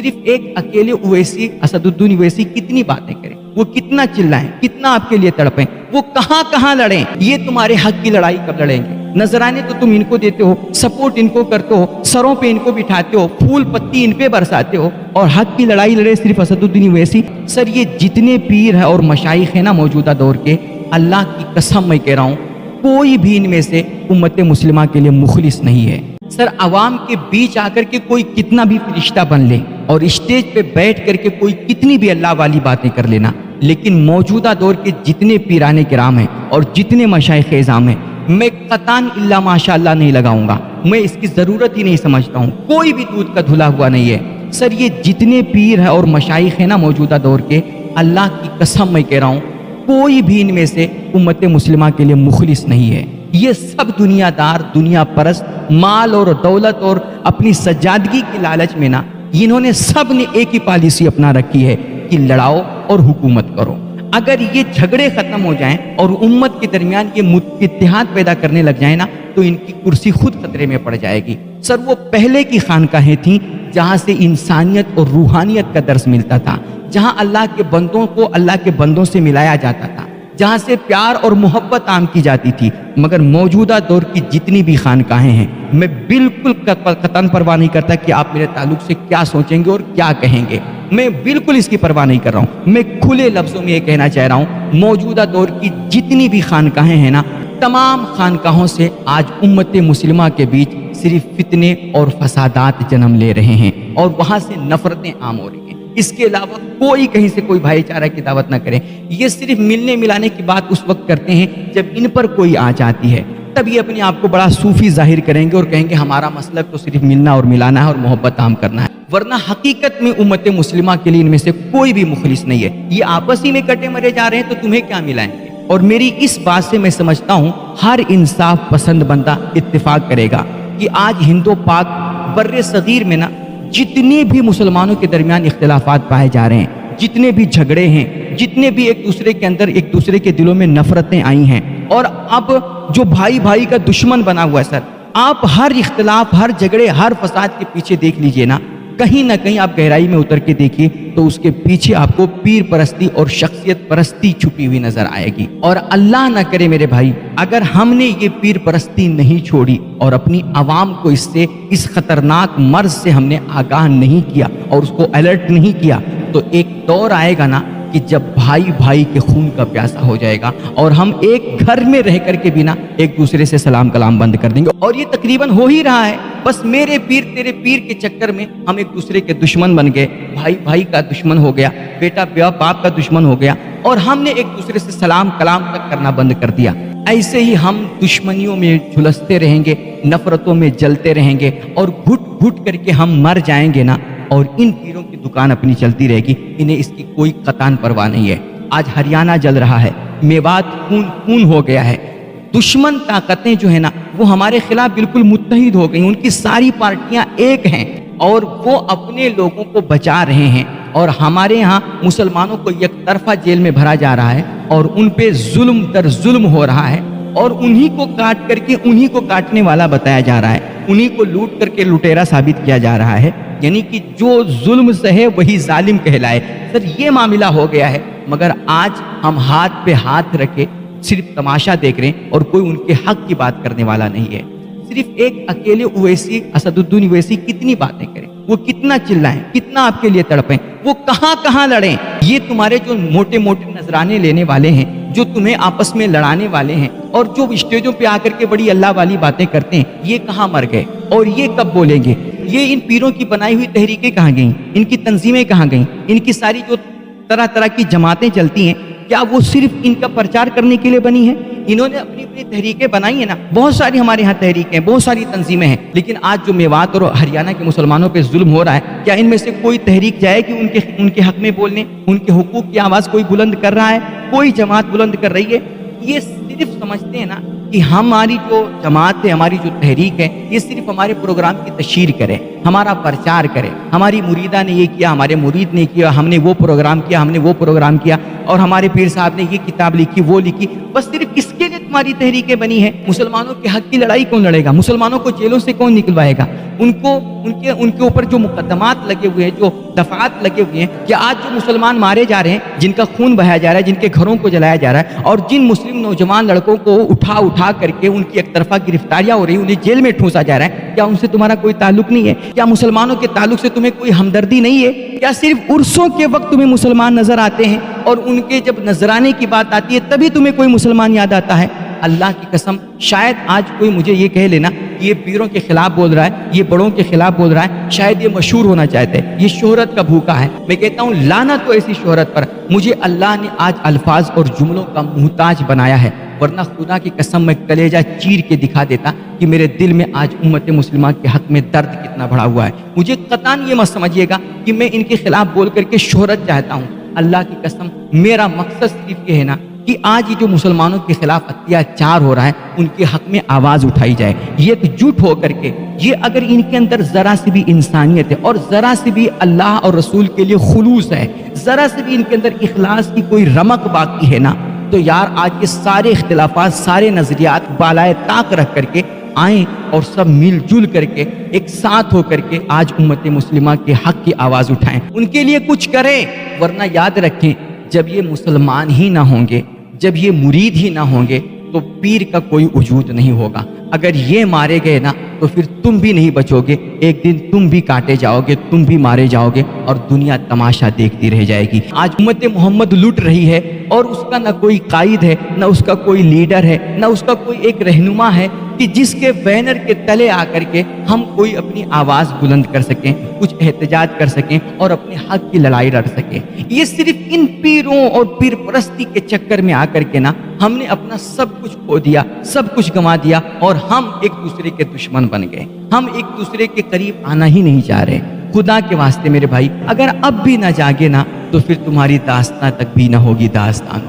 صرف ایک اکیلے اویسی اسدالدین اویسی کتنی باتیں کریں، وہ کتنا چلائیں، کتنا آپ کے لیے تڑپیں، وہ کہاں کہاں لڑیں، یہ تمہارے حق کی لڑائی کب لڑیں گے؟ نذرانے تو تم ان کو دیتے ہو، سپورٹ ان کو کرتے ہو، سروں پہ ان کو بٹھاتے ہو، پھول پتی ان پہ برساتے ہو، اور حق کی لڑائی لڑے صرف اسدالدین اویسی؟ سر یہ جتنے پیر ہیں اور مشائخ ہیں نا موجودہ دور کے، اللہ کی قسم میں کہہ رہا ہوں کوئی بھی ان میں سے امت مسلمہ کے لیے مخلص نہیں ہے۔ سر عوام کے بیچ آ کر کے کوئی کتنا بھی فرشتہ بن لے اور اسٹیج پہ بیٹھ کر کے کوئی کتنی بھی اللہ والی باتیں کر لینا، لیکن موجودہ دور کے جتنے پیران کرام ہیں اور جتنے مشائخ اعظام ہیں، میں قطعاً الا ماشاء اللہ نہیں لگاؤں گا، میں اس کی ضرورت ہی نہیں سمجھتا ہوں، کوئی بھی دودھ کا دھلا ہوا نہیں ہے۔ سر یہ جتنے پیر ہیں اور مشائخ ہیں نا موجودہ دور کے، اللہ کی قسم میں کہہ رہا ہوں کوئی بھی ان میں سے امت مسلمہ کے لیے مخلص نہیں ہے۔ یہ سب دنیا دار، دنیا پرست، مال اور دولت اور اپنی سجادگی کے لالچ میں نا انہوں نے سب نے ایک ہی پالیسی اپنا رکھی ہے کہ لڑاؤ اور حکومت کرو۔ اگر یہ جھگڑے ختم ہو جائیں اور امت کے درمیان یہ اتحاد پیدا کرنے لگ جائیں نا تو ان کی کرسی خود خطرے میں پڑ جائے گی۔ سر وہ پہلے کی خانقاہیں تھیں جہاں سے انسانیت اور روحانیت کا درس ملتا تھا، جہاں اللہ کے بندوں کو اللہ کے بندوں سے ملایا جاتا تھا، جہاں سے پیار اور محبت عام کی جاتی تھی۔ مگر موجودہ دور کی جتنی بھی خانقاہیں ہیں، میں بالکل قطعاً پرواہ نہیں کرتا کہ آپ میرے تعلق سے کیا سوچیں گے اور کیا کہیں گے، میں بالکل اس کی پرواہ نہیں کر رہا ہوں۔ میں کھلے لفظوں میں یہ کہنا چاہ رہا ہوں موجودہ دور کی جتنی بھی خانقاہیں ہیں نا، تمام خانقاہوں سے آج امت مسلمہ کے بیچ صرف فتنے اور فسادات جنم لے رہے ہیں اور وہاں سے نفرتیں عام ہو رہی ہیں۔ اس کے علاوہ کوئی کہیں سے کوئی بھائی چارہ کی دعوت نہ کرے، یہ صرف ملنے ملانے کی بات اس وقت کرتے ہیں جب ان پر کوئی آنچ آتی ہے، تب یہ اپنے آپ کو بڑا صوفی ظاہر کریں گے اور کہیں گے ہمارا مسلک تو صرف ملنا اور ملانا ہے اور محبت عام کرنا ہے، ورنہ حقیقت میں امت مسلمہ کے لیے ان میں سے کوئی بھی مخلص نہیں ہے۔ یہ آپس ہی میں کٹے مرے جا رہے ہیں تو تمہیں کیا ملائیں گے؟ اور میری اس بات سے میں سمجھتا ہوں ہر انصاف پسند بندہ اتفاق کرے گا کہ آج ہندو پاک بر صغیر میں نا جتنے بھی مسلمانوں کے درمیان اختلافات پائے جا رہے ہیں، جتنے بھی جھگڑے ہیں، جتنے بھی ایک دوسرے کے اندر ایک دوسرے کے دلوں میں نفرتیں آئی ہیں، اور اب جو بھائی بھائی کا دشمن بنا ہوا ہے، سر آپ ہر اختلاف، ہر جھگڑے، ہر فساد کے پیچھے دیکھ لیجئے نا، کہیں نہ کہیں آپ گہرائی میں اتر کے دیکھیے تو اس کے پیچھے آپ کو پیر پرستی اور شخصیت پرستی چھپی ہوئی نظر آئے گی۔ اور اللہ نہ کرے میرے بھائی، اگر ہم نے یہ پیر پرستی نہیں چھوڑی اور اپنی عوام کو اس خطرناک مرض سے ہم نے آگاہ نہیں کیا اور اس کو الرٹ نہیں کیا، تو ایک دور آئے گا نا کہ جب بھائی بھائی کے خون کا پیاسا ہو جائے گا اور ہم ایک گھر میں رہ کر کے بنا ایک دوسرے سے سلام کلام بند کر دیں گے، اور یہ تقریباً ہو ہی رہا ہے۔ بس میرے پیر تیرے پیر کے چکر میں ہم ایک دوسرے کے دشمن بن گئے، بھائی بھائی کا دشمن ہو گیا، بیٹا باپ کا دشمن ہو گیا، اور ہم نے ایک دوسرے سے سلام کلام تک کرنا بند کر دیا۔ ایسے ہی ہم دشمنیوں میں جھلستے رہیں گے، نفرتوں میں جلتے رہیں گے، اور گھٹ گھٹ کر کے ہم مر جائیں گے نا، اور ان پیروں کی دکان اپنی چلتی رہے گی، انہیں اس کی کوئی قطعاً پرواہ نہیں ہے۔ آج ہریانہ جل رہا ہے، میوات خون خون ہو گیا ہے، دشمن طاقتیں جو ہیں نا وہ ہمارے خلاف بالکل متحد ہو گئیں، ان کی ساری پارٹیاں ایک ہیں اور وہ اپنے لوگوں کو بچا رہے ہیں، اور ہمارے ہاں مسلمانوں کو یک طرفہ جیل میں بھرا جا رہا ہے اور ان پہ ظلم در ظلم ہو رہا ہے، اور انہی کو کاٹ کر کے انہی کو کاٹنے والا بتایا جا رہا ہے، انہی کو لوٹ کر کے لٹیرا ثابت کیا جا رہا ہے، یعنی کہ جو ظلم سہے وہی ظالم کہلائے۔ سر یہ معاملہ ہو گیا ہے، مگر آج ہم ہاتھ پہ ہاتھ رکھے صرف تماشا دیکھ رہے ہیں اور کوئی ان کے حق کی بات کرنے والا نہیں ہے۔ صرف ایک اکیلے اویسی اسدالدین اویسی کتنی باتیں کریں، وہ کتنا چلائیں، کتنا آپ کے لیے تڑپیں، وہ کہاں کہاں لڑیں، یہ تمہارے جو موٹے موٹے نذرانے لینے والے ہیں، جو تمہیں آپس میں لڑانے والے ہیں اور جو اسٹیجوں پہ آ کر کے بڑی اللہ والی باتیں کرتے ہیں، یہ کہاں مر گئے اور یہ کب بولیں گے؟ یہ ان پیروں کی بنائی ہوئی تحریکیں کہاں گئیں، ان کی تنظیمیں کہاں گئیں، ان کی ساری جو طرح طرح کی جماعتیں چلتی ہیں، کیا وہ صرف ان کا پرچار کرنے کے لیے بنی ہیں؟ انہوں نے اپنی اپنی تحریکیں بنائی ہیں نا، بہت ساری ہمارے ہاں تحریکیں، بہت ساری تنظیمیں ہیں، لیکن آج جو میوات اور ہریانہ کے مسلمانوں پہ ظلم ہو رہا ہے، کیا ان میں سے کوئی تحریک جائے کہ ان کے حق میں بولنے، ان کے حقوق کی آواز کوئی بلند کر رہا ہے؟ کوئی جماعت بلند کر رہی ہے؟ یہ صرف سمجھتے ہیں نا کہ ہماری جو جماعت ہے، ہماری جو تحریک ہے، یہ صرف ہمارے پروگرام کی تشہیر کرے، ہمارا پرچار کرے. ہماری مریدہ نے یہ کیا, ہمارے مرید نے کیا, ہم نے وہ پروگرام کیا, ہم نے وہ پروگرام کیا, اور ہمارے پیر صاحب نے یہ کتاب لکھی, وہ لکھی. بس صرف اس کے لیے تمہاری تحریکیں بنی ہیں. مسلمانوں کے حق کی لڑائی کون لڑے گا؟ مسلمانوں کو جیلوں سے کون نکلوائے گا؟ ان کے اوپر جو مقدمات لگے ہوئے ہیں, جو دفعات لگے ہوئے ہیں, کہ آج جو مسلمان مارے جا رہے ہیں, جن کا خون بہایا جا رہا ہے, جن کے گھروں کو جلایا جا رہا ہے, اور جن مسلم نوجوان لڑکوں کو اٹھا کر کے ان کی ایک طرفہ گرفتاریاں ہو رہی ہیں, انہیں جیل میں ٹھونسا جا رہا ہے, کیا ان سے تمہارا کوئی تعلق نہیں ہے؟ کیا مسلمانوں کے تعلق سے تمہیں کوئی ہمدردی نہیں ہے؟ کیا صرف عرسوں کے وقت تمہیں مسلمان نظر آتے ہیں, اور ان کے جب نذرانے کی بات آتی ہے تبھی تمہیں کوئی مسلمان یاد آتا ہے؟ اللہ کی قسم, شاید آج کوئی مجھے یہ کہہ لینا کہ یہ پیروں کے خلاف بول رہا ہے, یہ بڑوں کے خلاف بول رہا ہے, شاید یہ مشہور ہونا چاہتا ہے, یہ شہرت کا بھوکا ہے. میں کہتا ہوں لعنت تو ایسی شہرت پر. مجھے اللہ نے آج الفاظ اور جملوں کا محتاج بنایا ہے, ورنہ خدا کی قسم میں کلیجہ چیر کے دکھا دیتا کہ میرے دل میں آج امت مسلمہ کے حق میں درد کتنا بڑھا ہوا ہے. مجھے قطعاً یہ مت سمجھیے گا کہ میں ان کے خلاف بول کر کے شہرت چاہتا ہوں. اللہ کی قسم میرا مقصد صرف یہ ہے نا کہ آج یہ جو مسلمانوں کے خلاف اتیاچار ہو رہا ہے, ان کے حق میں آواز اٹھائی جائے. یہ ایک جٹ ہو کر کے, یہ اگر ان کے اندر ذرا سی بھی انسانیت ہے, اور ذرا سی بھی اللہ اور رسول کے لیے خلوص ہے, ذرا سی بھی ان کے اندر اخلاص کی کوئی رمق باقی ہے نا, تو یار آج یہ سارے اختلافات, سارے نظریات بالائے طاق رکھ کر کے آئیں, اور سب مل جل کر کے ایک ساتھ ہو کر کے آج امت مسلمہ کے حق کی آواز اٹھائیں, ان کے لیے کچھ کریں. ورنہ یاد رکھیں, جب یہ مسلمان ہی نہ ہوں گے, جب یہ مرید ہی نہ ہوں گے, تو پیر کا کوئی وجود نہیں ہوگا. اگر یہ مارے گئے نا تو پھر تم بھی نہیں بچو گے, ایک دن تم بھی کاٹے جاؤ گے, تم بھی مارے جاؤ گے, اور دنیا تماشا دیکھتی رہ جائے گی. آج امت محمد لٹ رہی ہے, اور اس کا نہ کوئی قائد ہے, نہ اس کا کوئی لیڈر ہے, نہ اس کا کوئی ایک رہنما ہے کہ جس کے بینر کے تلے آ کر کے ہم کوئی اپنی آواز بلند کر سکیں, کچھ احتجاج کر سکیں, اور اپنے حق کی لڑائی لڑ سکیں. یہ صرف ان پیروں اور پیر پرستی کے چکر میں آ کر کے نا ہم نے اپنا سب کچھ کھو دیا, سب کچھ گنوا دیا, اور ہم ایک دوسرے کے دشمن بن گئے. ہم ایک دوسرے کے قریب آنا ہی نہیں چاہ رہے. خدا کے واسطے میرے بھائی, اگر اب بھی نہ جاگے نا تو پھر تمہاری داستان تک بھی نہ ہوگی داستان.